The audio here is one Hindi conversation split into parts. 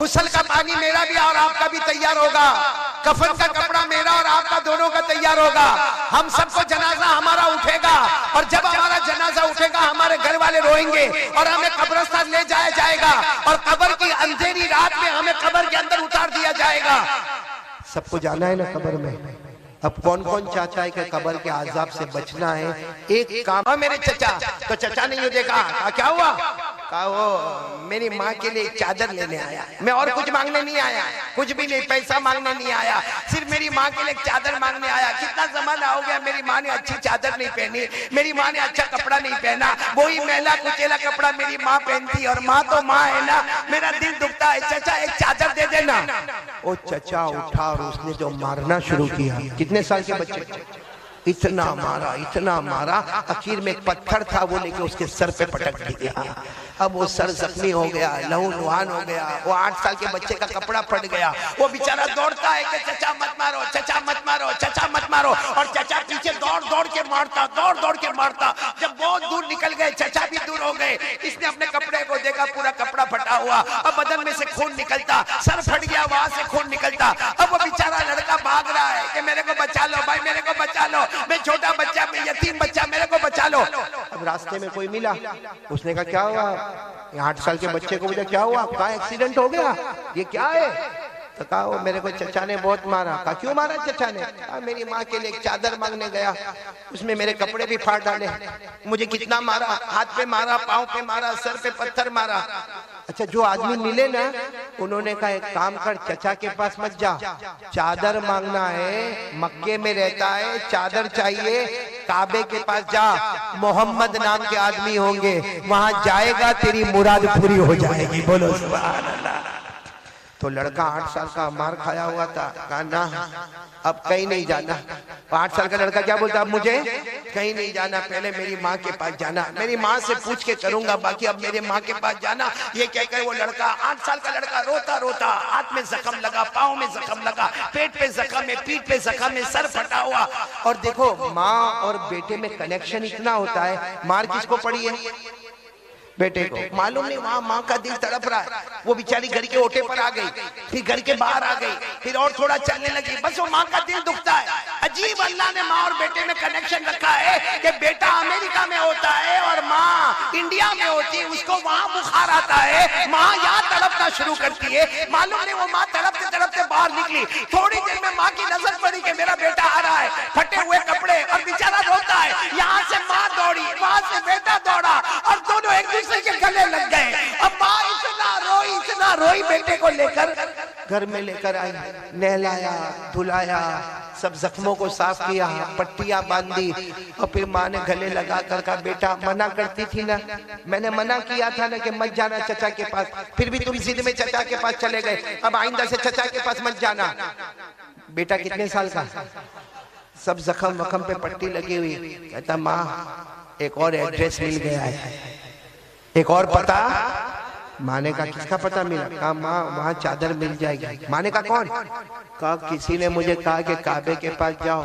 गुस्ल का पानी मेरा भी और आपका भी तैयार होगा, कफन का कपड़ा मेरा और आपका दोनों का तैयार होगा। हम सबको जनाजा हमारा उठेगा और जब हमारा जनाजा उठेगा हमारे घर वाले रोएंगे और हमें कब्रिस्तान ले जाया जाएगा और कब्र की अंधेरी रात में हमें कब्र के अंदर उतार दिया जाएगा। सबको जाना है ना कब्र में। अब कौन कौन चाहता है कि कब्र के आजाब से बचना है? एक काम मेरे चचा, तो चचा ने ये देखा, क्या हुआ? कहा वो मेरी माँ के लिए एक चादर लेने आया, मैं और कुछ मांगने नहीं आया, कुछ भी नहीं, पैसा मांगने नहीं आया, सिर्फ मेरी माँ के लिए एक चादर मांगने आया। कितना जमाना हो गया मेरी माँ ने अच्छी चादर नहीं पहनी, मेरी माँ ने अच्छा कपड़ा नहीं पहना, वही मैला कुचेला कपड़ा मेरी माँ पहनती और माँ तो माँ है ना, मेरा दिल दुखता है, चचा एक चादर दे देना। वो चचा उठा और उसने जो मारना शुरू किया, कितने साल के बच्चे, इतना मारा, आखिर में एक पत्थर था वो लेके उसके सर पे पटक दिया। अब वो सर जख्मी हो गया, लहू लुहान हो गया, वो 8 साल के बच्चे का कपड़ा फट गया। वो बेचारा दौड़ता है कि चचा मत मारो, चचा मत मारो, चचा मत मारो, और चचा पीछे दौड़ दौड़ के मारता। जब बहुत दूर निकल गए, चचा भी दूर हो गए, इसने अपने कपड़े को देखा, पूरा कपड़ा फटा हुआ, अब बदन में से खून निकलता, सर फट गया, वहां से खून निकलता। अब वो बेचारा लड़का भाग रहा है कि मेरे को बचा लो भाई, मेरे को बचा लो, मैं छोटा बच्चा, मैं यतीम बच्चा, मेरे को बचा लो। अब रास्ते में कोई मिला, उसने कहा क्या हुआ? 8 साल के बच्चे को बोला क्या हुआ? कहा एक्सीडेंट हो गया, ये क्या है? तो कहा वो मेरे को चचा ने बहुत मारा। कहा क्यों मारा चचा ने? कहा मेरी माँ के लिए एक चादर मांगने गया, उसमें मेरे कपड़े भी फाड़ डाले, मुझे कितना मारा, हाथ पे मारा, पाँव पे मारा, सर पे पत्थर मारा। अच्छा जो आदमी मिले ना, उन्होंने कहा एक काम कर, चचा के पास मत जा, चादर मांगना है, मक्के में रहता है, चादर चाहिए, काबे के पास जा, मोहम्मद नाम के आदमी होंगे, वहां जाएगा तेरी मुराद पूरी हो जाएगी। बोलो सुभान अल्लाह। तो लड़का 8 साल का मार खाया हुआ था, कहा ना अब कहीं नहीं जाना। 8 साल का लड़का क्या बोलता? अब मुझे कहीं नहीं जाना, पहले मेरी माँ के पास जाना, मेरी माँ से पूछ के करूंगा, बाकी अब मेरे माँ के पास जाना। ये कहकर वो लड़का, 8 साल का लड़का रोता, हाथ में जख्म लगा, पाँव में जख्म लगा, पेट पे जख्म है, पीठ पे जख्म है, सर फटा हुआ। और देखो माँ और बेटे में कनेक्शन इतना होता है, मार किसको पड़ी है? बेटे को। मालूम नहीं वहां माँ का दिल तड़प रहा है, वो बेचारी घर के ओटे पर आ गई, फिर घर के बाहर आ गई, फिर और थोड़ा चलने लगी, बस वो माँ का दिल दुखता है। अजीब अल्लाह ने माँ और बेटे में कनेक्शन रखा है कि बेटा अमेरिका में होता है और माँ इंडिया में होती है, उसको वहां बुखार आता है, माँ यहाँ तड़पना शुरू करती है। मालूम नहीं वो माँ तड़पते बाहर निकली, थोड़ी देर में माँ की नजर पड़ी कि मेरा बेटा आ रहा है, फटे हुए कपड़े, और बेचारा रोता है। यहाँ से माँ दौड़ी, वहां से बेटा दौड़ा, और दोनों एक दूसरे के गले लग गए। अब माँ इतना रोई, बेटे को लेकर घर में लेकर आई, नहलाया, धुलाया, सब जख्मों को साफ किया, पट्टियां बांधी, और फिर माँ ने गले लगा कर कहा बेटा मना करती थी ना, मैंने मना किया था ना कि मत जाना चचा के पास, फिर भी तुम जिद में चचा के पास चले गए, अब आइंदा से चचा के पास मत जाना। बेटा कितने साल का? सब जख्म वख्म पे पट्टी लगी हुई। कहता माँ एक और एड्रेस मिल गया है, एक और पता। माँ ने कहा किसका पता मिला? कहा माँ वहाँ चादर मिल जाएगी। माँ ने कहा कौन? कहा किसी ने मुझे कहा कि काबे के पास जाओ,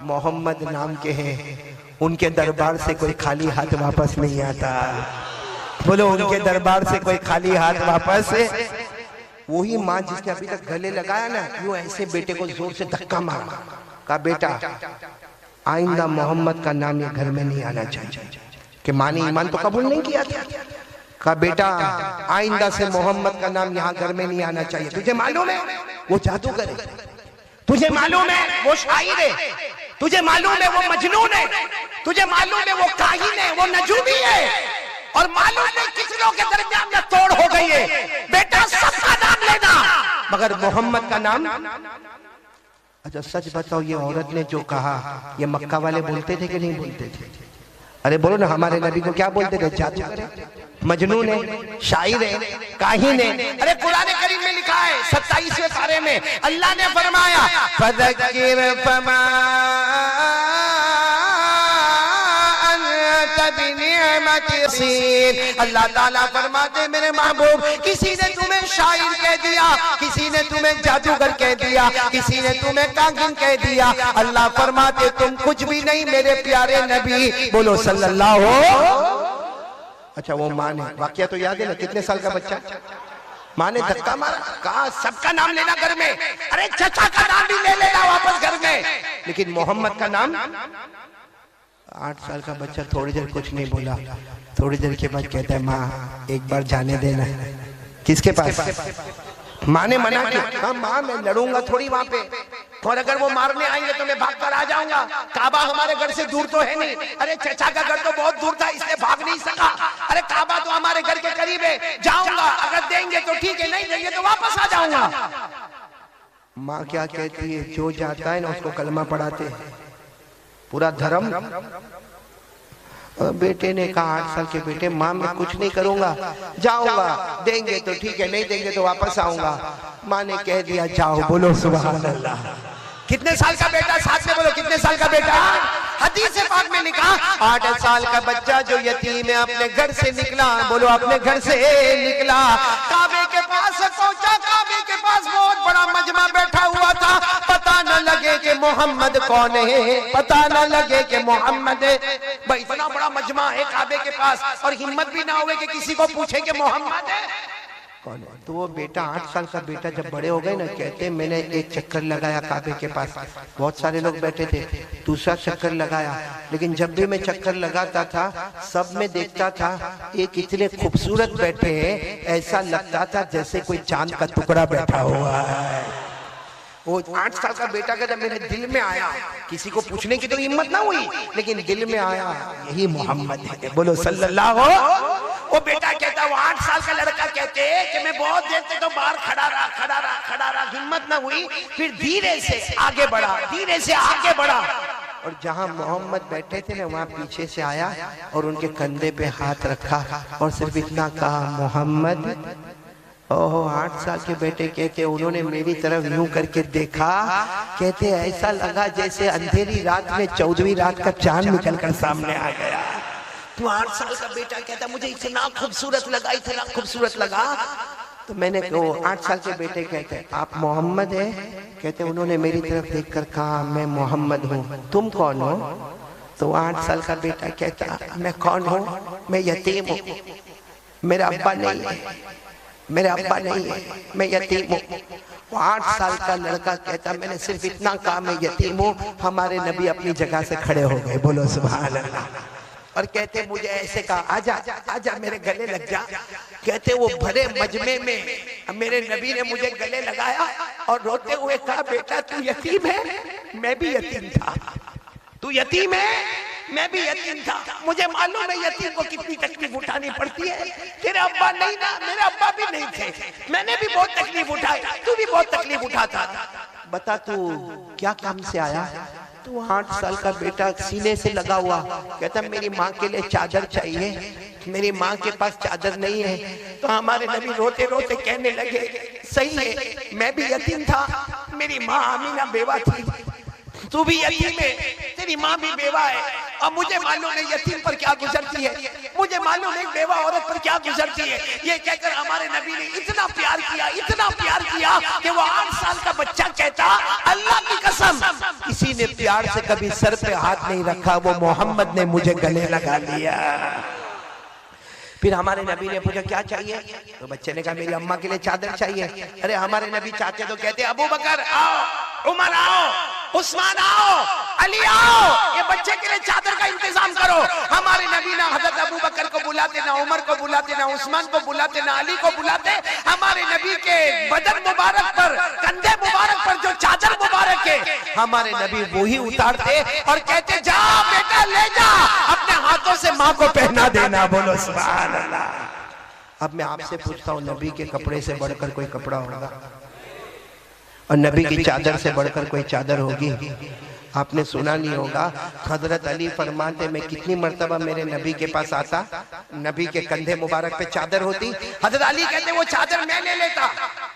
मोहम्मद नाम के हैं, उनके दरबार से कोई खाली हाथ वापस नहीं आता। बोलो उनके दरबार से कोई खाली हाथ वापस। वही माँ जिसने अभी तक गले लगाया ना, वो ऐसे बेटे को जोर से धक्का मारा। कहा बेटा आइंदा मोहम्मद का नाम ये घर में नहीं आना चाहिए। कि माँ ने ईमान तो कबूल नहीं किया था। कहा बेटा आइंदा से मोहम्मद का नाम यहाँ घर में नहीं आना चाहिए। तुझे मालूम है वो जादूगर है, तुझे मालूम है वो शायर है, तुझे मालूम है वो मजनून है, तुझे मालूम है वो काहिन है, वो नजूमी है, और मालूम नहीं किस लोगों के दरमियान में तोड़ हो गई है। बेटा सबका नाम लेना मगर मोहम्मद का नाम। अच्छा सच बताओ ये औरत ने जो कहा ये मक्का वाले बोलते थे कि नहीं बोलते थे? अरे बोलो ना, हमारे नबी को क्या बोलते थे? जादूगर है, मजनून है, शायर है, काहिन है। अरे कुरान करीम में लिखा है 27वें पारे में अल्लाह ने फरमाया फज़क्किर फमा अंत बिनिअमति सीन। अल्लाह ताला फरमाते मेरे महबूब, किसी ने तुम्हें शायर कह दिया, किसी ने तुम्हें जादूगर कह दिया, किसी ने तुम्हें काहिन कह दिया, अल्लाह फरमाते तुम कुछ भी नहीं मेरे प्यारे नबी। बोलो सल्लल्लाहु। अच्छा वो माँ ने वाकया तो याद है ना, कितने साल का बच्चा? माँ ने धक्का मारा, कहा सबका नाम लेना घर में, अरे चचा का नाम भी ले लेना वापस घर में, लेकिन मोहम्मद का नाम। 8 साल का बच्चा थोड़ी देर कुछ नहीं बोला, थोड़ी देर के बाद कहता है माँ एक बार जाने देना। किसके पास? माँ ने मना किया, हाँ माँ मैं लड़ूंगा थोड़ी वहां पे, और अगर वो मारने आएंगे तो मैं भाग कर आ जाऊंगा, काबा हमारे घर से दूर तो है नहीं, अरे चचा का घर तो बहुत दूर था इसलिए भाग नहीं सका, अरे काबा तो हमारे घर के करीब है, जाऊंगा, अगर देंगे तो ठीक है, नहीं देंगे तो वापस आ जाऊंगा। माँ क्या कहती है, जो जाता है ना उसको कलमा पढ़ाते, पूरा धर्म। बेटे ने कहा 8 साल के बेटे, माँ मैं कुछ नहीं करूंगा, जाऊंगा, देंगे तो ठीक है, नहीं देंगे तो वापस आऊंगा। माँ ने कह दिया जाओ, बोलो सुभान अल्लाह। कितने साल का बेटा, साथ में बोलो कितने साल का बेटा? हदीस पाक में लिखा 8 साल का बच्चा जो यतीम है अपने घर से निकला, बोलो अपने घर से निकला, काबे के पास पहुंचा, काबे के पास बहुत बड़ा मजमा बैठा हुआ था, पता न लगे कि मोहम्मद कौन है, पता न लगे कि मोहम्मद है। भाई इतना बड़ा मजमा है काबे के पास और हिम्मत भी ना हुए कि किसी को पूछे कि मोहम्मद है कौन है। तो वो बेटा 8 साल का बेटा जब बड़े हो गए ना, कहते मैंने एक चक्कर लगाया काबे के पास, बहुत सारे लोग बैठे थे, दूसरा चक्कर लगाया, लेकिन जब भी मैं चक्कर लगाता था सब में देखता था एक इतने खूबसूरत बैठे हैं, ऐसा लगता था जैसे कोई चांद का टुकड़ा बैठा हुआ है। वो 8 साल का बेटा कहता मेरे दिल में आया, किसी को पूछने की तो हिम्मत ना हुई, लेकिन दिल में आया यही मोहम्मद है, बोलो सल्लल्लाहु। वो बेटा कहता, वो 8 साल का लड़का कहते कि मैं बहुत देर से तो बाहर खड़ा रहा, हिम्मत ना हुई, फिर धीरे से आगे बढ़ा, धीरे से आगे बढ़ा, और जहां मोहम्मद बैठे थे ना वहां पीछे से आया और उनके कंधे पे हाथ रखा और सिर्फ इतना कहा मोहम्मद। ओहो 8 साल के बेटे कहते उन्होंने मेरी तरफ यूं करके देखा, कहते ऐसा लगा जैसे अंधेरी रात में 14वीं रात का चांद निकलकर सामने आ गया। तो 8 साल का बेटा कहता मुझे इतना खूबसूरत लगा, इतना खूबसूरत लगा। तो मैंने वो 8 साल के बेटे कहते आप मोहम्मद है? कहते उन्होंने मेरी तरफ देखकर कहा मैं मोहम्मद हूँ, तुम कौन हो? तो 8 साल का बेटा कहता मैं कौन हूँ, मैं यतीम हूँ, मेरा अब्बा नहीं है, मेरा अब्बा नहीं है, मैं यतीम हूँ। वो 8 साल का लड़का कहता मैंने सिर्फ इतना कहा मैं यतीम हूँ, हमारे नबी अपनी जगह से खड़े हो गए, बोलो सुभान अल्लाह। और कहते मुझे ऐसे कहा आजा आजा मेरे गले लग जा। कहते वो भरे मजमे में मेरे नबी ने मुझे गले लगाया और रोते हुए कहा बेटा तू यतीम है, मैं भी यतीम था, तू यतीम है, मैं भी यतीम था, मुझे मालूम है यतीम को कितनी तकलीफ उठानी पड़ती है। तेरे अब्बा नहीं ना, मेरे अब्बा भी नहीं थे, मैंने भी बहुत तकलीफ उठाई, तू भी बहुत तकलीफ उठाता था, बता तू क्या काम से आया? तो 8 साल का बेटा सीने से लगा हुआ कहता मेरी माँ के लिए चादर चाहिए, मेरी माँ के पास चादर नहीं है। तो हमारे नबी रोते रोते कहने लगे सही है, मैं भी यतीम था, मेरी माँ आमीना बेवा थी, तू भी यतीम है, तेरी माँ भी बेवा है, और मुझे मालूम है यतीम पर क्या गुजरती है, मुझे मालूम है बेवा औरत पर क्या गुजरती है। ये कहकर हमारे नबी ने इतना प्यार किया, इतना प्यार किया कि वो 8 साल का बच्चा कहता अल्लाह की कसम किसी ने प्यार से कभी सर पे हाथ नहीं रखा, वो मोहम्मद ने मुझे गले लगा लिया। फिर हमारे नबी ने पूछा क्या चाहिए? तो बच्चे ने कहा मेरी अम्मा के लिए चादर चाहिए। अरे हमारे नबी चाहते तो कहते अबू बकर आओ, उमर आओ, उस्मान आओ, अली आओ, ये बच्चे के लिए चादर का इंतजाम करो। हमारे नबी ना हजरत अबू बकर को बुलाते, ना उमर को बुलाते, ना उस्मान को बुलाते, ना अली को बुलाते। हमारे नबी के बदन मुबारक पर, कंधे मुबारक पर जो चादर मुबारक है, हमारे नबी वो ही उतारते और कहते जा बेटा ले जा, अपने हाथों से माँ को पहना देना, बोलो सुभान अल्लाह। अब मैं आपसे पूछता हूँ नबी के कपड़े से बढ़कर कोई कपड़ा होगा? और नबी की चादर से बढ़कर कोई चादर होगी? आपने सुना नहीं होगा, हजरत अली फरमाते मैं कितनी मर्तबा मेरे नबी के पास आता, नबी के कंधे मुबारक पे चादर होती, हजरत अली कहते वो चादर मैं ले लेता,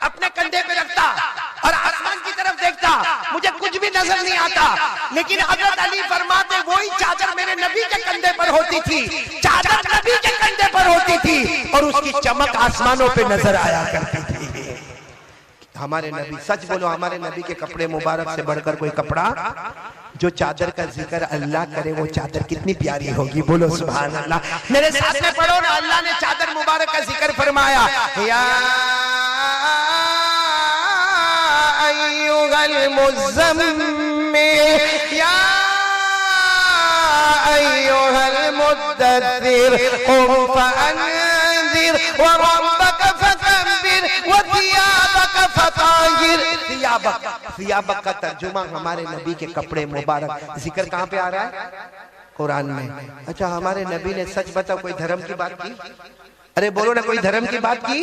अपने कंधे पे रखता और आसमान की तरफ देखता, मुझे कुछ भी नजर नहीं आता, लेकिन हजरत अली फरमाते वही चादर मेरे नबी के कंधे पर होती थी, चादर नबी के कंधे पर होती थी और उसकी चमक आसमानों पे नजर आया करती थी। हमारे नबी, सच बोलो, हमारे नबी के कपड़े मुबारक से बढ़कर कोई कपड़ा? जो चादर का जिक्र अल्लाह करे वो चादर कितनी प्यारी होगी, बोलो सुभान अल्लाह। मेरे साथ में पढ़ो ना, अल्लाह ने चादर मुबारक का जिक्र फरमाया, या अय्युहल मुज़्ज़म्मिल या अय्युहल मुद्दस्सिर क़ुम फ़अन्ज़िर व रब्बक फ़कब्बिर व थियाबक फ़ताहिर। थियाबक का तर्जुमा हमारे नबी के कपड़े मुबारक। जिक्र कहाँ पे आ रहा है? कुरान में। अच्छा, हमारे नबी ने सच बताओ कोई धर्म की बात की? अरे बोलो ना, कोई धर्म की बात की?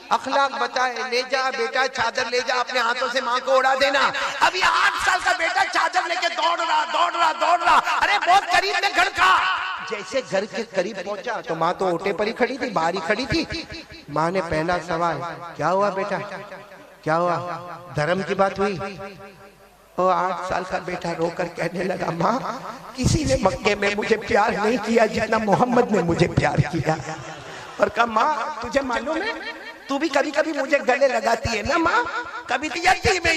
अखलाक बताए। ले जा बेटा, चादर ले जा, अपने हाथों से माँ को उड़ा देना। अभी 8 साल का बेटा चादर लेके दौड़ रहा। अरे बहुत करीब में घर का। जैसे घर के करीब पहुंचा तो माँ तो ओटे पर ही खड़ी थी, बाहर ही खड़ी थी। माँ ने पहला सवाल, क्या हुआ बेटा, क्या हुआ? धर्म की बात हुई? वो 8 साल का बेटा रोकर कहने लगा, माँ किसी ने मक्के में मुझे प्यार नहीं किया जितना मोहम्मद ने मुझे प्यार किया। और कहा, माँ तुझे मालूम है तू भी कभी कभी मुझे गले लगाती है ना माँ, कभी तो यतीम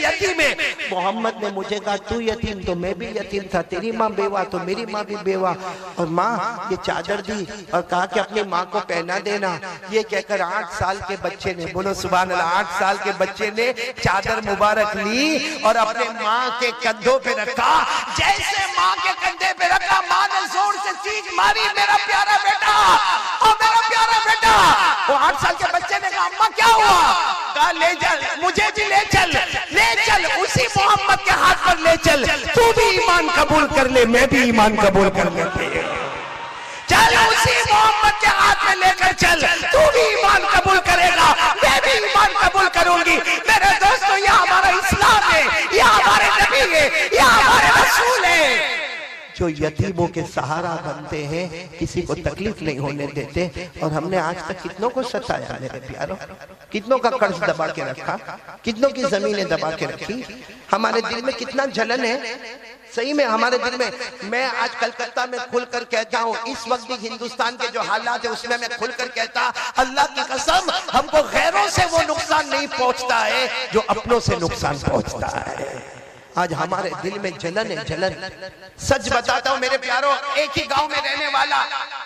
है। मोहम्मद ने मुझे कहा तू यतीम तो मैं भी यतीम था, तेरी माँ बेवा तो मेरी माँ भी बेवा। और माँ ये चादर दी और कहा कि अपनी माँ को पहना देना। ये कहकर 8 साल के बच्चे ने, बोलो सुभान अल्लाह, 8 साल के बच्चे ने चादर मुबारक ली और अपने माँ के कंधों पे रखा। जैसे माँ के कंधे पे रखा, माँ ने जोर से चीख मारी, मेरा प्यारा बेटा, और मेरा प्यारा बेटा। वो 8 साल के बच्चे ने कहा, अम्मा क्या हुआ? कहा, ले चल मुझे भी, ले चल उसी मोहम्मद के हाथ पर ले चल। तू भी ईमान कबूल कर ले, मैं भी ईमान कबूल कर लेते हैं। चल उसी मोहम्मद के हाथ में लेकर चल, तू भी ईमान कबूल करेगा, मैं भी ईमान कबूल करूंगी। मेरे दोस्तों, यह हमारा इस्लाम है, यह हमारे नबी है, यह हमारे रसूल है, जो यतीमों के सहारा बनते हैं, किसी को तकलीफ नहीं होने देते। और हमने आज तक कितनों को सताया मेरे प्यारों, कितनों का कर्ज दबा के रखा, कितनों की जमीनें दबा के रखी। हमारे दिल में कितना जलन है, सही में हमारे दिल में। मैं आज कलकत्ता में खुलकर कहता हूँ, इस वक्त भी हिंदुस्तान के जो हालात है उसमें मैं खुलकर कहता, अल्लाह की कसम हमको गैरों से वो नुकसान नहीं पहुंचता है जो अपनों से नुकसान पहुंचता है। आज हमारे दिल में जलन है, जलन। सच बताता हूँ मेरे प्यारों, एक ही गांव में रहने वाला,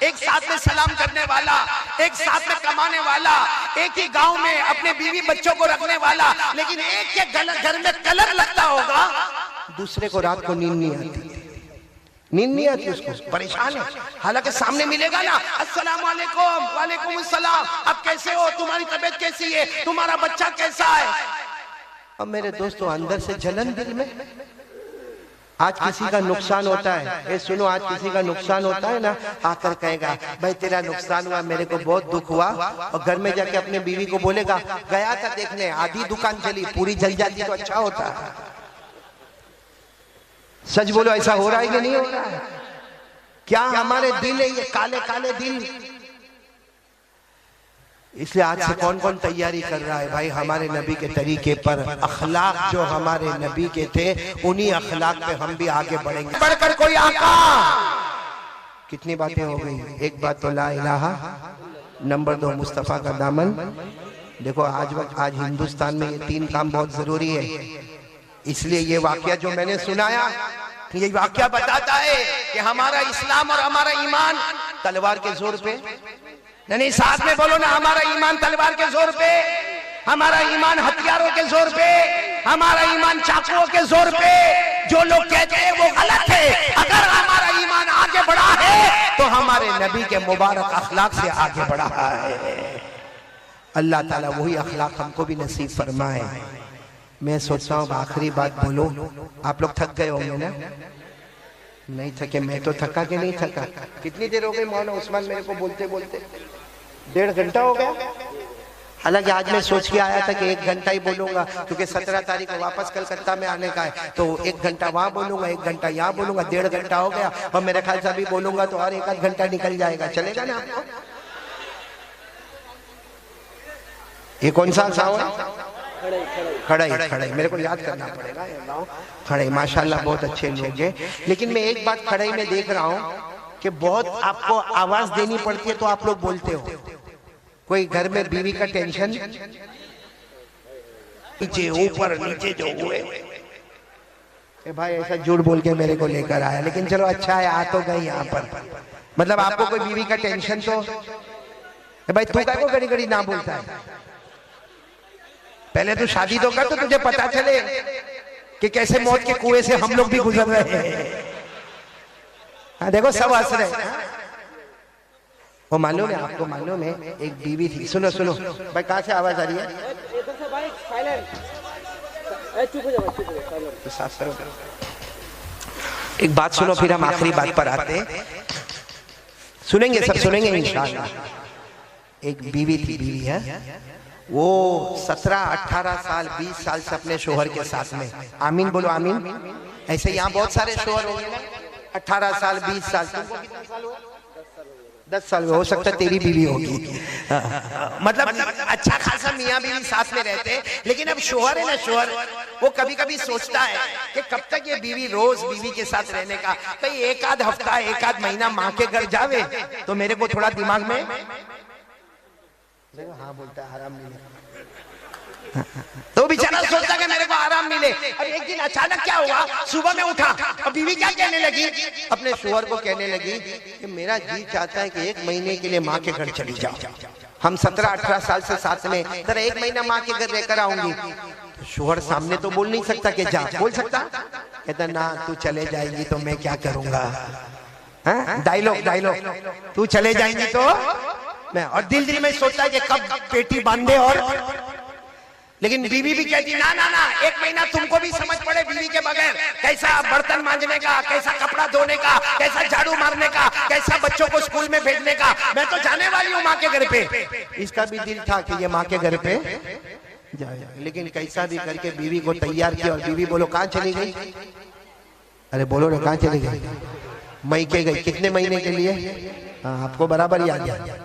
एक साथ में सलाम करने वाला, एक साथ में कमाने वाला, एक ही गांव में अपने बीवी बच्चों को रखने वाला, लेकिन एक के घर में कलर लगता होगा, दूसरे को रात को नींद नहीं आती, उसको परेशान है। हालांकि सामने मिलेगा ना, अस्सलाम वालेकुम, वालेकुम अस्सलाम, अब कैसे हो, तुम्हारी तबीयत कैसी है, तुम्हारा बच्चा कैसा है। अब मेरे दोस्तों, अंदर से जलन दिल में। आज किसी का नुकसान होता है, ये सुनो, आज किसी का नुकसान होता है ना, आकर कहेगा, भाई तेरा नुकसान हुआ, मेरे को बहुत दुख हुआ। और घर में जाके अपने बीवी को बोलेगा, गया था देखने, आधी दुकान चली, पूरी जल जाती तो अच्छा होता है। सच बोलो, ऐसा हो रहा है कि नहीं हो रहा है? क्या हमारे दिल है ये काले काले दिल? इसलिए आज से कौन कौन तैयारी कर रहा है भाई हमारे नबी के तरीके पर? अखलाक जो हमारे नबी के थे, उन्हीं अखलाक पे हम भी आगे बढ़ेंगे, बढ़कर कोई आका। कितनी बातें हो गई, एक बात तो ला इलाहा, नंबर 2 मुस्तफा का दामन। देखो आज हिंदुस्तान में ये 3 काम बहुत जरूरी है। इसलिए ये वाकया जो मैंने सुनाया, ये वाकया बताता है कि हमारा इस्लाम और हमारा ईमान तलवार के जोर पे नहीं, साथ में बोलो ना, हमारा ईमान तलवार के जोर पे, हमारा ईमान हथियारों के जोर पे, हमारा ईमान चाकुओं के जोर पे। जो लोग कहते हैं वो गलत है। अगर हमारा ईमान आगे बढ़ा है तो हमारे नबी के मुबारक अखलाक से आगे बढ़ा है। अल्लाह ताला वही अखलाक हमको भी नसीब फरमाए। मैं सोचता हूँ आखिरी बात बोलो। आप लोग थक गए होंगे ना? नहीं थके? मैं तो थका कि नहीं थका? कितनी देर हो गई मौलाना उस्मान मेरे को बोलते बोलते? 1.5 घंटा हो गया। हालांकि आज मैं सोच के आया था कि 1 घंटा ही बोलूंगा, क्योंकि 17 तारीख को वापस कलकत्ता में आने का है, तो 1 घंटा वहां बोलूंगा, 1 घंटा यहाँ बोलूंगा, 1.5 घंटा हो गया। और मेरे ख्याल से अभी बोलूंगा तो और 1 घंटा निकल जाएगा। चलेगा ना आपको? ये कौन सा साउंड? खड़ाई मेरे को याद करना पड़ेगा। खड़ाई माशाल्लाह बहुत अच्छे लोग हैं। लेकिन मैं एक बात खड़ाई में देख रहा हूँ कि बहुत आपको आवाज देनी पड़ती है तो आप लोग बोलते हो। कोई घर में बीवी का टेंशन, नीचे ऊपर नीचे जो हुए, भाई ऐसा झूठ बोल के मेरे को लेकर आया, लेकिन चलो अच्छा है, आ तो गई यहाँ पर। मतलब आपको कोई बीवी का टेंशन तो भाई तू क्या को घड़ी घड़ी ना बोलता है? पहले तो शादी तो कर तो तुझे पता चले। कि कैसे मौत के कुएं से हम लोग भी गुजर रहे हैं। हाँ देखो सब हंस रहे हैं। वो मालूम है आपको, मालूम है एक बीवी थी, सुनो सुनो भाई, कहाँ से आवाज आ रही है? एक बात सुनो, फिर हम आखिरी बात पर आते हैं। सुनेंगे, सब सुनेंगे इंशाअल्लाह। एक बीवी थी, बीवी है, वो 17-18 साल 20 साल से अपने शोहर के साथ में, आमीन बोलो आमीन। ऐसे यहाँ बहुत सारे शोहर होंगे ना, 18 साल 20 साल, 10 साल हो सकता है तेरी बीवी होगी। मतलब अच्छा खासा मियाँ बीवी साथ में रहते हैं, लेकिन अब शोहर है ना, शोहर वो कभी कभी सोचता है कि कब तक ये बीवी रोज बीवी के साथ रहने का, कहीं एक आध हफ्ता एक आध महीना माँ के घर जावे तो मेरे को थोड़ा दिमाग में, हाँ बोलता है आराम मिले, तो बेचारा सोचता कि मेरे को आराम मिले। अब एक दिन अचानक क्या हुआ, सुबह में उठा और बीवी क्या कहने लगी, अपने शोहर को कहने लगी कि मेरा जी चाहता है कि 1 महीने के लिए माँ के घर चली जाओ, हम 17-18 साल से साथ में, जरा 1 महीना माँ के घर रहकर आऊंगी। तो शोहर सामने तो बोल नहीं सकता कि जा, बोल सकता, कहता ना तू चले जाएगी तो मैं क्या करूंगा, डायलॉग, तू चले जाएंगी तो मैं, और दिल में सोचता है कि कब पेटी बांधे, और लेकिन बीवी भी कहती ना ना ना, 1 महीना तुमको भी समझ पड़े बीवी के बगैर, कैसा बर्तन मांजने का, कैसा कपड़ा धोने का, कैसा झाड़ू मारने का, कैसा बच्चों को स्कूल में भेजने का, मैं तो जाने वाली हूँ माँ के घर पे। इसका भी दिल था कि ये माँ के घर पे जाए, लेकिन कैसा भी करके बीवी को तैयार किया, और बीवी बोलो कहाँ चली गई, अरे बोलो ना कहाँ चली गई, मई के गई, कितने महीने के लिए, आपको बराबर याद है,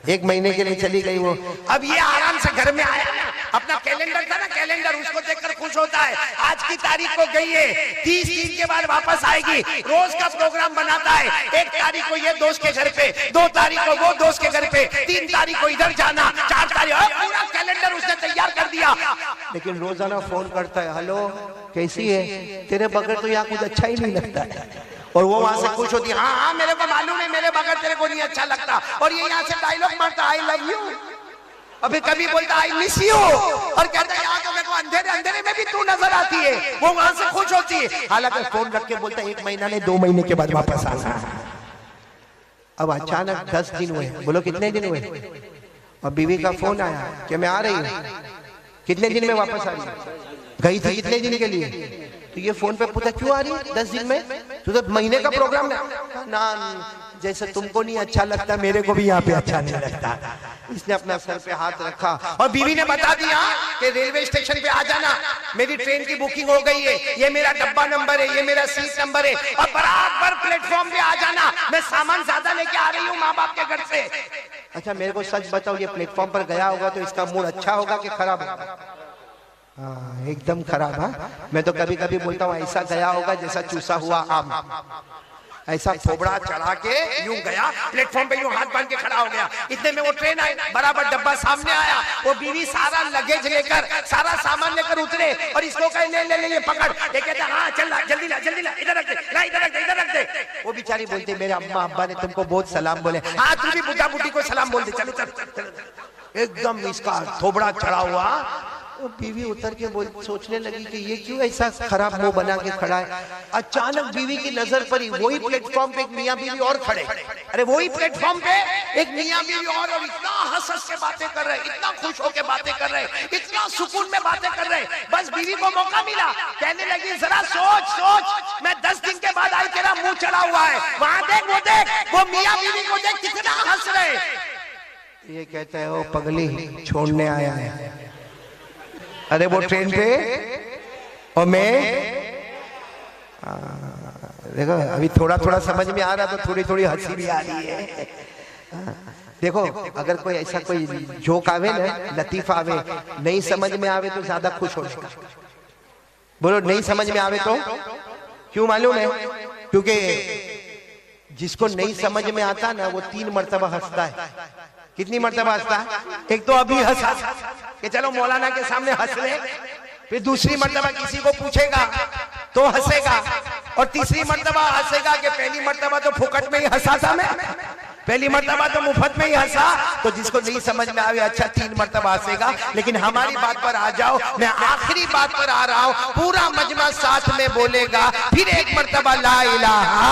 1 महीने के लिए चली गई वो। अब ये आराम से घर में आया ना, अपना कैलेंडर था ना, कैलेंडर उसको देखकर खुश होता है, आज की तारीख को गई है, 30 दिन के बाद वापस आएगी, रोज का प्रोग्राम बनाता है, 1 तारीख को ये दोस्त के घर पे, 2 तारीख को वो दोस्त के घर पे, 3 तारीख को इधर जाना, 4 तारीख, पूरा कैलेंडर उसने तैयार कर दिया। लेकिन रोजाना फोन करता है, हेलो कैसी है, तेरे बगैर तो यहाँ कुछ अच्छा ही नहीं लगता है, और वो वहां से खुश होती है, हाँ हाँ मेरे को मालूम है, मेरे बगैर तेरे को नहीं अच्छा लगता, और ये यहाँ से डायलॉग मारता, आई लव यू, अभी कभी बोलता आई मिस यू, और कहता है यहाँ तो मेरे को अंधेरे अंधेरे में भी तू नजर आती है, वो वहां से खुश होती है। हालांकि फोन रख के बोलता है 1 महीना नहीं 2 महीने के बाद वापस आना। अब अचानक 10 दिन हुए, बोलो कितने दिन हुए, और बीवी का फोन आया कि मैं आ रही हूँ, कितने दिन में वापस आ रही है, गई थी कितने दिन के लिए, तो ये फोन पे पूछा क्यों आ रही है 10 दिन में, तो महीने का प्रोग्राम ना, जैसे तुमको नहीं अच्छा लगता मेरे को भी यहाँ पे अच्छा नहीं लगता। इसने अपना सर पे हाथ रखा और बीवी ने बता दिया कि रेलवे स्टेशन पे आ जाना, मेरी ट्रेन की बुकिंग हो गई है, ये मेरा डब्बा नंबर है, ये मेरा सीट नंबर है, और बराबर प्लेटफॉर्म पे आ जाना, मैं सामान ज्यादा लेके आ रही हूँ माँ बाप के घर से। अच्छा मेरे को सच बताओ, ये प्लेटफॉर्म पर गया होगा तो इसका मूड अच्छा होगा कि खराब होगा? हाँ एकदम खराब। हाँ मैं तो कभी कभी बोलता हूँ ऐसा गया होगा जैसा चूसा हुआ आम, ऐसा थोबड़ा चढ़ा के यूं गया प्लेटफॉर्म पे, यूं हाथ बांध के खड़ा हो गया। इतने में वो ट्रेन आई, बराबर डब्बा सामने आया, वो बीवी सारा लगेज लेकर सारा सामान लेकर उतरे और इसको कहे ले ले ले पकड़, ये कहते हाँ चल जल्दी ला इधर रख दे, इधर रख दे। वो बेचारी बोलती मेरे अम्मा अब्बा ने तुमको बहुत सलाम बोले, हाँ तू भी बुढ़ा बुढ़ी को सलाम बोल दे, चलो चल। एकदम इसका थोबड़ा चढ़ा हुआ। वो बीवी उतर के सोचने लगी कि ये क्यों ऐसा खराब मुंह बना के खड़ा है। अचानक बीवी की नजर पड़ी, वही प्लेटफॉर्म पे एक मियाँ बीवी और खड़े, अरे वही प्लेटफॉर्म पे एक मियाँ बीवी और इतना हंस हंस के बातें कर रहे, इतना खुश होके बातें कर रहे, इतना सुकून में बातें कर रहे। बस बीवी को मौका मिला, कहने लगी जरा सोच, मैं 10 दिन के बाद आई, तेरा मुंह चढ़ा हुआ है, वहां देख, वो मियाँ बीवी को देख कितना हंस रहे। ये कहते हैं वो पगली छोड़ने आया है, अरे वो ट्रेन पे और मैं देखो अभी थोड़ा थोड़ा समझ में आ रहा, तो थोड़ी थोड़ी हंसी भी आ रही है। देखो अगर कोई ऐसा कोई जोक आवे ना, लतीफ आवे, नहीं समझ में आवे तो ज्यादा खुश हो जाएगा। बोलो नहीं समझ में आवे तो क्यों मालूम है? क्योंकि जिसको नहीं समझ में आता ना वो 3 मरतबा हंसता है। कितनी मरतबा हंसता है? एक तो अभी हंसा कि चलो मौलाना के सामने हंस ले, फिर दूसरी मरतबा किसी को पूछेगा तो हंसेगा, और तीसरी मरतबा हंसेगा कि पहली मरतबा तो फुकट में ही हंसा था मैं, पहली मर्तबा तो मुफ्त में ही हंसा, तो जिसको नहीं समझ में आवे अच्छा 3 मर्तबा हंसेगा। लेकिन हमारी बात पर आ जाओ, मैं आखिरी बात पर आ रहा हूं, पूरा मजमा साथ में बोलेगा, फिर 1 मर्तबा ला इलाहा,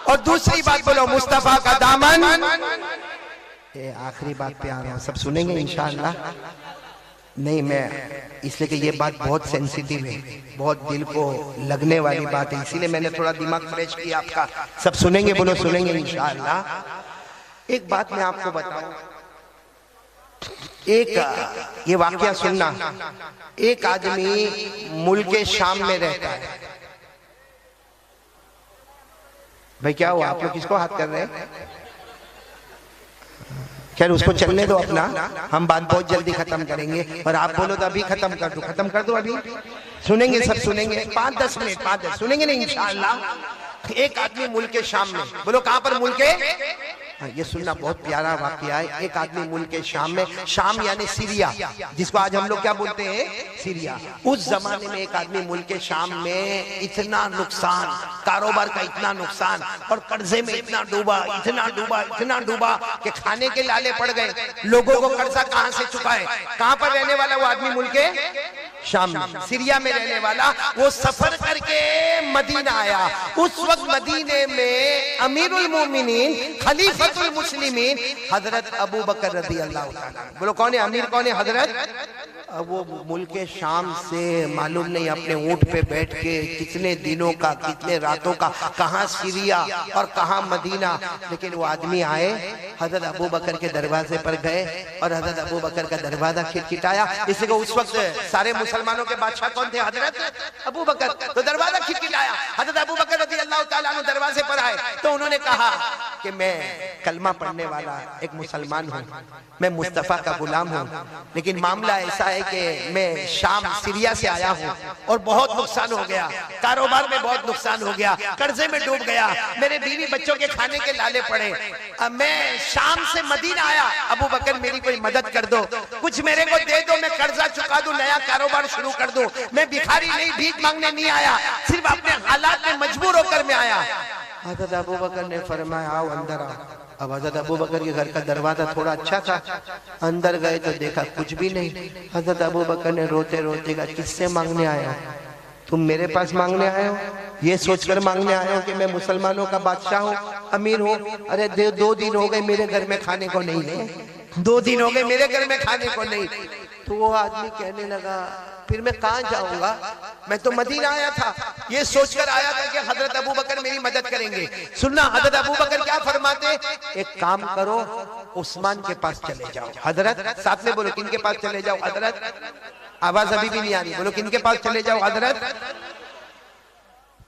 और दूसरी बात बोलो मुस्तफा का दामन। आखिरी बात पे आ रहा हूं, सब सुनेंगे इंशाअल्लाह। नहीं, मैं इसलिए कि ये बात बहुत सेंसिटिव है, बहुत दिल को लगने वाली बात है, इसीलिए मैंने थोड़ा दिमाग फ्रेश किया आपका। सब सुनेंगे, बोलो सुनेंगे इंशाअल्लाह। एक बात मैं आपको बताऊं, एक ये वाकया सुनना। एक आदमी मुल्क शाम में रहता है। भाई क्या हुआ, आप लोग किसको हाथ कर रहे हैं? खैर उसको चलने दो अपना, हम बात बहुत जल्दी खत्म करेंगे। और आप बोलो तो अभी खत्म कर दो, खत्म कर दो अभी। सुनेंगे, सब सुनेंगे, 5-10 मिनट 5-10 सुनेंगे नहीं इंशाअल्लाह। एक आदमी मुल्क शाम में, बोलो कहां पर मुल्क है? ये सुनना, बहुत प्यारा वाकया है। एक आदमी मुल्क शाम में, शाम यानी सीरिया, जिसको आज हम लोग क्या बोलते हैं, सीरिया। उस जमाने में एक आदमी मुल्क शाम में इतना नुकसान, कारोबार का इतना नुकसान, और कर्जे में इतना डूबा, इतना डूबा, इतना डूबा कि खाने के लाले पड़ गए। लोगों को कर्जा कहां से चुकाए? कहां पर रहने वाला वो आदमी? मुल्क शाम में, सीरिया में रहने वाला। वो सफर करके मदीना आया। उस वक्त मदीने में अमीरुल मोमिनीन, खलीफतुल मुस्लिमीन हजरत अबू बकर रज़ी अल्लाह ताला। बोलो कौन है अमीर, कौन है हजरत? अब वो मुल्क शाम से मालूम नहीं अपने ऊंट पे बैठ के कितने दिनों का, कितने रातों का, कहां सीरिया और कहां मदीना। लेकिन वो आदमी आए, हजरत अबू बकर के दरवाजे पर गए और हजरत अबू बकर का दरवाजा खिटखिटाया। इसी को उस वक्त सारे मुसलमानों के बादशाह कौन थे? हजरत अबू बकर। तो दरवाजा खिटखिटाया, हजरत अबू बकर रज़ी अल्लाह ताला अन्हु दरवाजे पर आए। तो उन्होंने कहा कि मैं कलमा पढ़ने वाला एक मुसलमान हूँ, मैं मुस्तफा का गुलाम हूँ, लेकिन मामला ऐसा है कि मैं शाम सीरिया से आया हूँ और बहुत नुकसान हो गया, कारोबार में बहुत नुकसान हो गया, कर्जे में डूब गया, मेरे बीवी बच्चों के खाने के लाले पड़े। अब मैं शाम से मदीना आया, अबू बकर मेरी कोई मदद कर दो, कुछ मेरे को दे दो, मैं कर्जा चुका दूं, नया कारोबार शुरू कर दूं। मैं भिखारी नहीं, भीख मांगने नहीं आया, सिर्फ अपने हालात में मजबूर होकर मैं आया। हज़रत अबू बकर ने फरमाया आओ अंदर आओ। अब हज़रत अबू बकर के घर का दरवाजा थोड़ा अच्छा था, अंदर गए तो देखा कुछ भी नहीं। हज़रत अबू बकर ने रोते रोते कहा किससे मांगने आए हो? तुम मेरे पास मांगने आए हो? ये सोचकर मांगने आए हो कि मैं मुसलमानों का बादशाह हूँ, अमीर हूँ? अरे 2 दिन हो गए मेरे घर में खाने को नहीं है, 2 दिन हो गए मेरे घर में खाने को नहीं। तो वो आदमी कहने लगा फिर मैं कहाँ जाऊंगा, मैं तो मदीना आया था, ये सोचकर आया था कि हजरत अबू बकर मेरी मदद करेंगे। सुनना, हजरत अबू बकर क्या फरमाते, एक काम करो उस्मान के पास चले जाओ। हजरत साथ में बोलो किन के पास चले जाओ? हजरत, आवाज अभी भी नहीं आ रही, बोलो किन के पास चले जाओ? हजरत।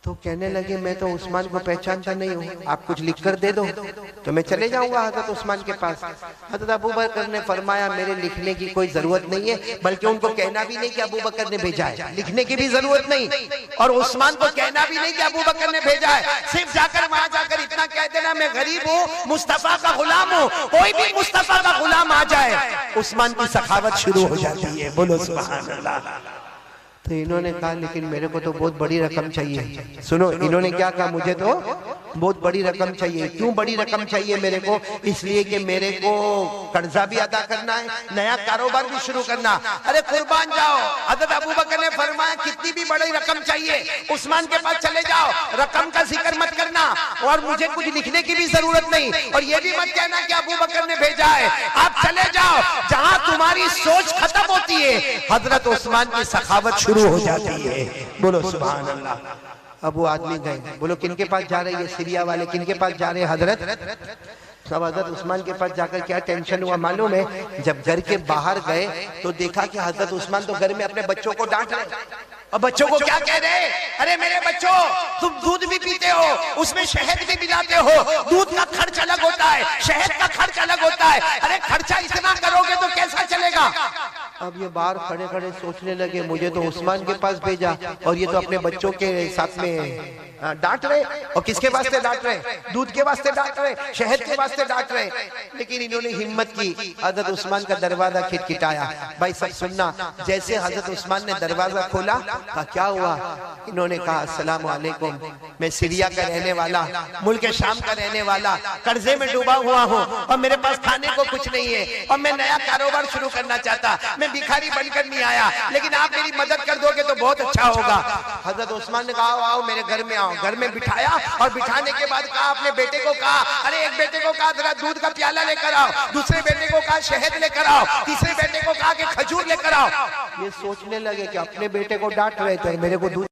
तो कहने लगे मैं तो उस्मान को पहचानता नहीं हूँ, आप कुछ लिख कर दे दो तो मैं चले जाऊंगा हजरत उस्मान के पास। हजरत अबू बकर ने फरमाया मेरे लिखने की कोई जरूरत नहीं है, बल्कि उनको कहना भी नहीं कि अबू बकर ने भेजा है, लिखने की भी जरूरत नहीं, और उस्मान को कहना भी नहीं कि अबू बकर ने भेजा है। सिर्फ जाकर वहां जाकर इतना कह देना मैं गरीब हूँ, मुस्तफा का गुलाम हूँ। कोई भी मुस्तफा का गुलाम आ जाए, उस्मान की सखावत शुरू हो जाती है। बोलो सुभान अल्लाह। तो इन्होंने कहा लेकिन मेरे को तो बहुत बड़ी रकम चाहिए। सुनो, इन्होंने क्या कहा, मुझे तो बहुत बड़ी रकम चाहिए। क्यों बड़ी रकम चाहिए मेरे को? इसलिए कि मेरे को कर्जा भी अदा करना है, नया कारोबार भी शुरू करना। अरे कुर्बान जाओ, हज़रत अबू बकर ने फरमाया कितनी भी बड़ी रकम चाहिए उस्मान के पास चले जाओ, रकम का जिक्र मत करना, और मुझे कुछ लिखने की भी जरूरत नहीं, और ये भी मत कहना कि अबू बकर ने भेजा है। आप चले जाओ, जहां तुम्हारी सोच खत्म होती है हजरत उस्मान की सखावत शुरू हो जाती है। बोलो सुभान अल्लाह। अब वो आदमी गए, बोलो किनके पास जा रहे हैं? सीरिया वाले किनके पास जा रहे हैं? हजरत। सब हजरत उस्मान के पास जाकर क्या टेंशन हुआ मालूम है? जब घर के बाहर गए तो देखा कि हजरत उस्मान तो घर में अपने बच्चों को डांट रहे, और बच्चों को क्या कह रहे? अरे मेरे बच्चों, तुम दूध भी पीते हो, उसमें शहद भी मिलाते हो, दूध का खर्च अलग होता है, शहद का खर्च अलग होता है। अरे खर्चा इतना करोगे तो कैसा चलेगा? अब ये बाहर खड़े खड़े सोचने लगे, मुझे तो उस्मान के पास भेजा और ये तो अपने बच्चों के साथ में डांट रहे। और किसके वास्ते डांट रहे? दूध के वास्ते डांट रहे, शहद के वास्ते डांट रहे। लेकिन इन्होंने हिम्मत की, हजरत उस्मान का दरवाजा खिटखिटाया। भाई सब सुनना, जैसे हजरत उस्मान ने दरवाजा खोला, कहा क्या हुआ? इन्होंने कहा अस्सलाम वालेकुम, मैं सीरिया का रहने वाला, मुल्क शाम का रहने वाला, कर्जे में डूबा हुआ हूँ और मेरे पास खाने को कुछ नहीं है और मैं नया कारोबार शुरू करना चाहता, मैं भिखारी बनकर नहीं आया, लेकिन आप मेरी मदद कर दोगे तो बहुत अच्छा होगा। हजरत उस्मान ने कहा आओ मेरे घर में आओ। घर में बिठाया और बिठाने के बाद कहा, अपने बेटे को कहा, अरे एक बेटे को कहा जरा दूध का प्याला लेकर आओ, दूसरे बेटे को कहा शहद लेकर आओ, तीसरे बेटे को कहा कि खजूर लेकर आओ। ये सोचने लगे कि अपने बेटे को डांट रहे थे, मेरे को दूध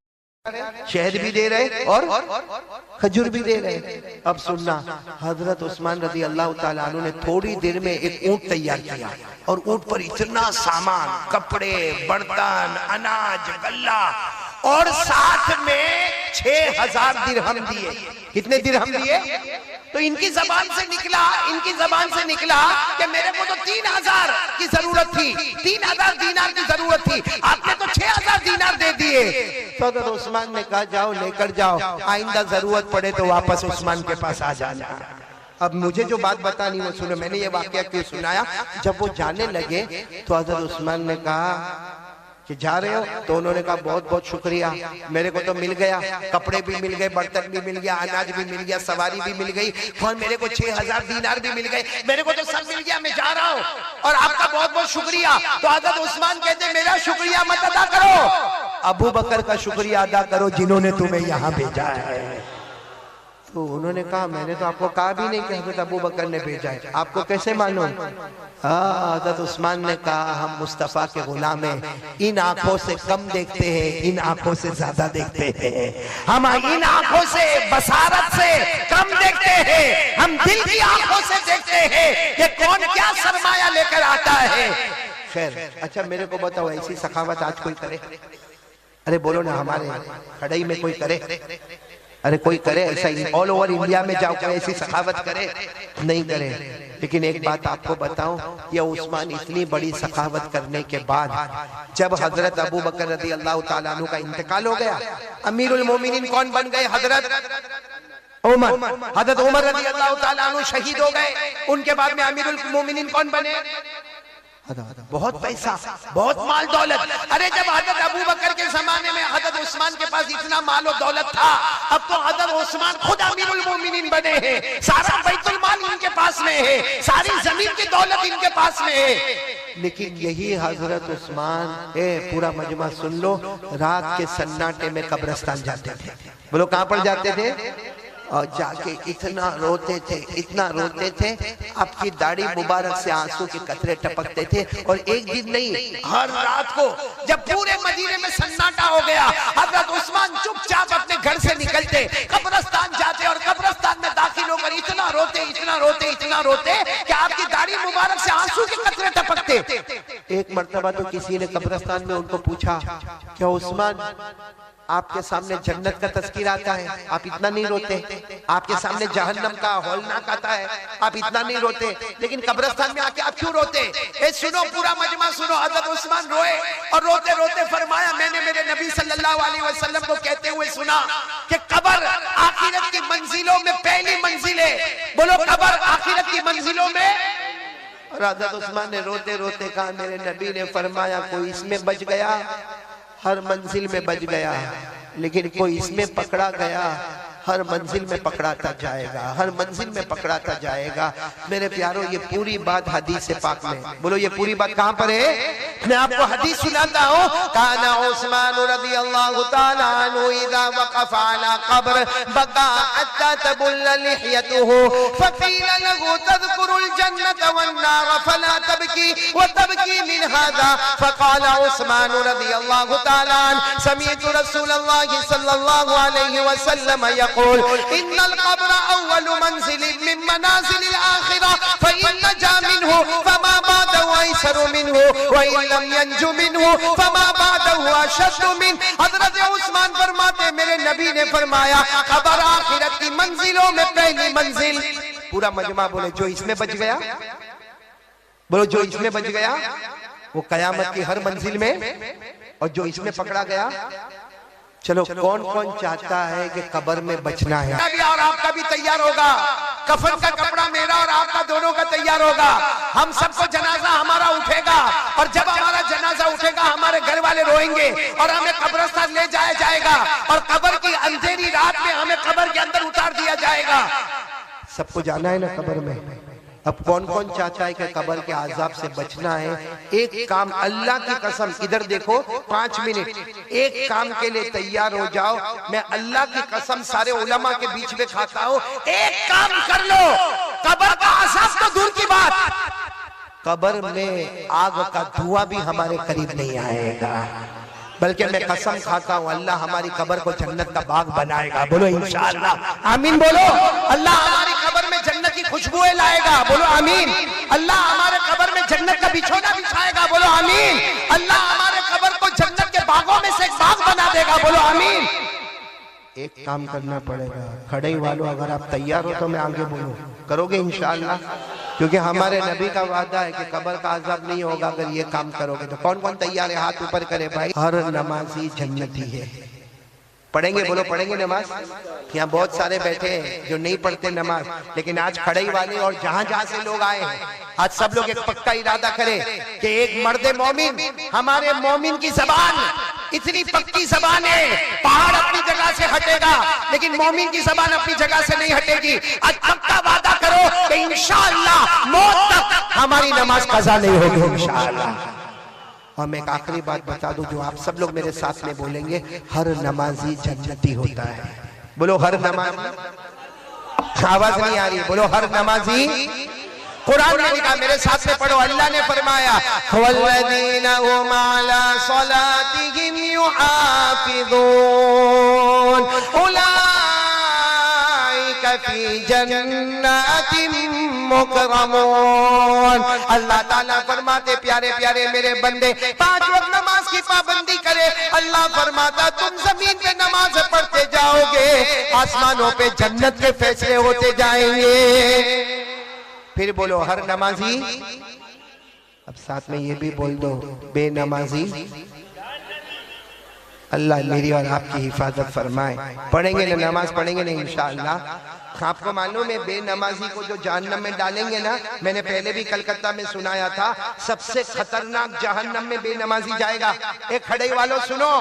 शहद भी दे रहे और खजूर भी दे रहे। अब सुनना, हजरत उस्मान रजी अल्लाह ताला अन्हु ने थोड़ी देर में एक ऊंट तैयार किया और ऊंट पर इतना सामान, कपड़े, बर्तन, अनाज, गल्ला और साथ में 6000 दिरहम दिए। कितने दिरहम दिए? तो इनकी जबान से निकला कि मेरे को तो 3000 की जरूरत थी, 3000 दीनार की जरूरत थी, आपने तो 6000 दीनार दे दिए। तो हज़रत उस्मान ने कहा जाओ लेकर जाओ, आइंदा जरूरत पड़े तो वापस उस्मान के पास आ जाना। अब मुझे जो बात बतानी वो सुनो। मैंने ये वाकया क्यों सुनाया? जब वो जाने लगे तो हज़रत उस्मान ने कहा कि जा रहे हो? तो उन्होंने कहा बहुत बहुत शुक्रिया, मेरे को तो मिल गया, कपड़े भी मिल गए, बर्तन भी मिल गया, अनाज भी मिल गया, सवारी भी मिल गई और मेरे को 6000 दीनार भी मिल गए, मेरे को तो सब मिल गया, मैं जा रहा हूँ और आपका बहुत बहुत शुक्रिया। तो हज़रत उस्मान कहते मेरा शुक्रिया मत अदा करो, अबू बकर का शुक्रिया अदा करो जिन्होंने तुम्हें यहाँ भेजा है। तो उन्होंने कहा मैंने तो आपको कहा भी नहीं कि हज़रत अबू बकर ने भेजा है, आपको कैसे मालूम? हज़रत उस्मान ने कहा हम मुस्तफ़ा के गुलाम हैं, इन आंखों से कम देखते हैं, इन आंखों से ज्यादा देखते हैं। हम इन आंखों से, बसारत से कम देखते हैं, हम दिल की आंखों से देखते हैं कि कौन क्या सरमाया लेकर आता है। खैर, अच्छा मेरे को बताओ, ऐसी सखावत आज कोई करे? अरे बोलो ना, हमारे खड़ई में कोई करे? अरे कोई करे ऐसा? ऑल ओवर इंडिया में जाओ कोई ऐसी सखावत करे? नहीं करे। लेकिन एक बात आपको बताऊं, ये उस्मान इतनी बड़ी सखावत करने के बाद जब हजरत अबू बकर रज़ी अल्लाह ताला अन्हु का इंतकाल हो गया, अमीरुल मोमिनीन कौन बन गए? हजरत उमर। हजरत उमर रज़ी अल्लाह ताला अन्हु शहीद हो गए, उनके बाद में अमीरुल मोमिनीन कौन बने? बहुत पैसा, बहुत माल दौलत। अरे जब हजरत अबू बकर के जमाने में हजरत उस्मान के पास इतना माल और दौलत था, अब तो हजरत उस्मान खुद अमीरुल मोमिनीन बने हैं, सारा बैतुल माल इनके पास में है, सारी जमीन की दौलत इनके पास में है। लेकिन यही हजरत उस्मान, पूरा मजमा सुन लो, रात के सन्नाटे में कब्रिस्तान जाते थे। बोलो कहां पर जाते थे? और जाके इतना रोते थे, आपकी दाढ़ी मुबारक से आंसू के कतरे टपकते थे। और एक दिन नहीं, हर रात को जब पूरे मदीने में सन्नाटा हो गया, हजरत उस्मान चुपचाप अपने घर से निकलते, कब्रिस्तान जाते और कब्रिस्तान में दाखिल होकर इतना रोते कि आपकी दाढ़ी मुबारक से आंसू के कतरे टपकते। एक मर्तबा तो किसी ने कब्रिस्तान में उनको पूछा, क्या उस्मान आपके सामने जन्नत का तस्कीर आता है, आप इतना नहीं रोते? आपके सामने जहन्नम का हौलनाक आता है, आप इतना नहीं रोते, लेकिन कब्रिस्तान में आके आप क्यों रोते? सुनो, पूरा मजमा सुनो। हज़रत उस्मान रोए और रोते रोते फरमाया, मैंने मेरे नबी सल्लल्लाहु अलैहि वसल्लम को कहते हुए सुना कि कब्र आखिरत की मंजिलों में पहली मंजिल है। बोलो कब्र आखिरत की मंजिलों में। और हज़रत उस्मान ने रोते रोते कहा, मेरे नबी ने फरमाया कोई इसमें बच गया, हर मंजिल में बच गया, लेकिन कोई इसमें पकड़ा गया, हर मंजिल में पकड़ाता जाएगा, हर मंजिल में पकड़ाता जाएगा। मेरे प्यारों, ये पूरी बात हदीस पाक में। बोलो ये पूरी बात कहां पर है? मैं आपको हदीस सुनाता हूं। काना उस्मान रज़ियल्लाहु ताला अन्हु इज़ा वक़फ़ अला क़ब्र बका हत्ता तबुल्ल लिहयतुहु फक़ील लहु तज़कुरुल जन्नत वन नार फला तबकी व तबकी मिन हाज़ा फ़क़ाल उस्मान रज़ियल्लाहु ताला अन्हु समिअतु रसूलल्लाह सल्लल्लाहु अलैहि वसल्लम यक़ूल इन्नल क़ब्र अव्वलु मंज़िल मिन मनाज़िलिल आखिरह फ़इन नजा मिन्हु फ़मा बादहु अयसरु मिन्हु व इन लम यंजु मिन्हु फ़मा बादहु अशद्दु मिन। हज़रत उस्मान फरमाते, मेरे नबी ने फरमाया क़ब्र आखिरत की मंजिलों में पहली मंजिल। पूरा मजमा बोले जो इसमें बच गया, बोलो जो इसमें बच गया। वो कयामत की हर मंजिल में, और जो इसमें पकड़ा गया। चलो कौन कौन चाहता है कि कब्र में बचना है? भी और आपका भी तैयार होगा, कफन का कपड़ा मेरा और आपका दोनों का तैयार होगा। हम सबको जनाजा हमारा उठेगा, और जब हमारा जनाजा उठेगा हमारे घर वाले रोएंगे और हमें कब्रिस्तान ले जाया जाएगा, और कब्र की अंधेरी रात में हमें कब्र के अंदर उतार दिया जाएगा। सबको जाना है ना कब्र में। अब कौन कौन चाहता है कि कब्र के आजाब से बचना है? एक काम, अल्लाह की कसम, इधर देखो 5 मिनट, एक काम के लिए तैयार हो जाओ। मैं अल्लाह की कसम सारे उलमा के बीच में खाता हूं, एक काम कर लो, कब्र का आजाब तो दूर की बात, कब्र में आग का धुआं भी हमारे करीब नहीं आएगा। बल्कि मैं कसम खाता हूं अल्लाह हमारी कब्र को जन्नत का बाग बनाएगा। बोलो इंशाअल्लाह, आमीन बोलो। अल्लाह हमारी कब्र में जन्नत की खुशबुएं लाएगा। बोलो आमीन। अल्लाह हमारे कब्र में जन्नत का बिछोना बिछाएगा। बोलो आमीन। अल्लाह हमारे कब्र को जन्नत के बागों में से एक बाग बना देगा। बोलो आमीन। एक काम करना पड़ेगा, खड़े वालों अगर आप तैयार हो तो मैं आगे बोलूं, करोगे इंशाअल्लाह? क्योंकि हमारे नबी का वादा है कि कब्र का अज़ाब नहीं होगा अगर ये काम करोगे। तो कौन कौन तैयार है? हाथ ऊपर करे भाई। हर नमाजी जन्नती है। पढ़ेंगे? बोलो पढ़ेंगे नमाज। यहाँ बहुत सारे बैठे हैं जो नहीं पढ़ते नमाज, लेकिन आज खड़े वाले और जहां जहां से लोग आए हैं, आज सब लोग एक पक्का इरादा करें कि एक मर्दे मोमिन, हमारे मोमिन की जबान इतनी पक्की जबान है, पहाड़ अपनी जगह से हटेगा लेकिन मोमिन की जबान अपनी जगह से नहीं हटेगी। आज पक्का वादा करो कि इंशाअल्लाह मौत तक हमारी नमाज कज़ा नहीं होगी इंशाअल्लाह। और मैं एक आखिरी बात बता दूं जो आप सब लोग मेरे साथ में बोलेंगे, हर नमाजी जन्नती होता है। बोलो हर नमाजी, आवाज नहीं आ रही, बोलो हर नमाजी। कुरान में लिखा, मेरे साथ में पढ़ो, अल्लाह ने फरमाया वल्लज़ीना हुम अला सलातिहिम युहाफ़िज़ून उलाइका फी जन्नातिम मुकरमून। अल्लाह ताला फरमाते, प्यारे प्यारे मेरे बंदे 5 वक्त नमाज की पाबंदी करे। अल्लाह फरमाता तुम जमीन पे नमाज पढ़ते जाओगे, आसमानों पे जन्नत के फैसले होते जाएंगे। फिर बोलो हर नमाजी। अब साथ में ये भी बोल दो, बेनमाजी अल्लाह मेरी और आपकी हिफाजत फरमाए। पढ़ेंगे ना नमाज, पढ़ेंगे ना इंशाअल्लाह। आपको मालूम है बेनमाजी को जो जहन्नम में डालेंगे ना, मैंने पहले भी कलकत्ता में सुनाया था, सबसे खतरनाक जहन्नम में बेनमाजी जाएगा। एक खड़े वालों सुनो,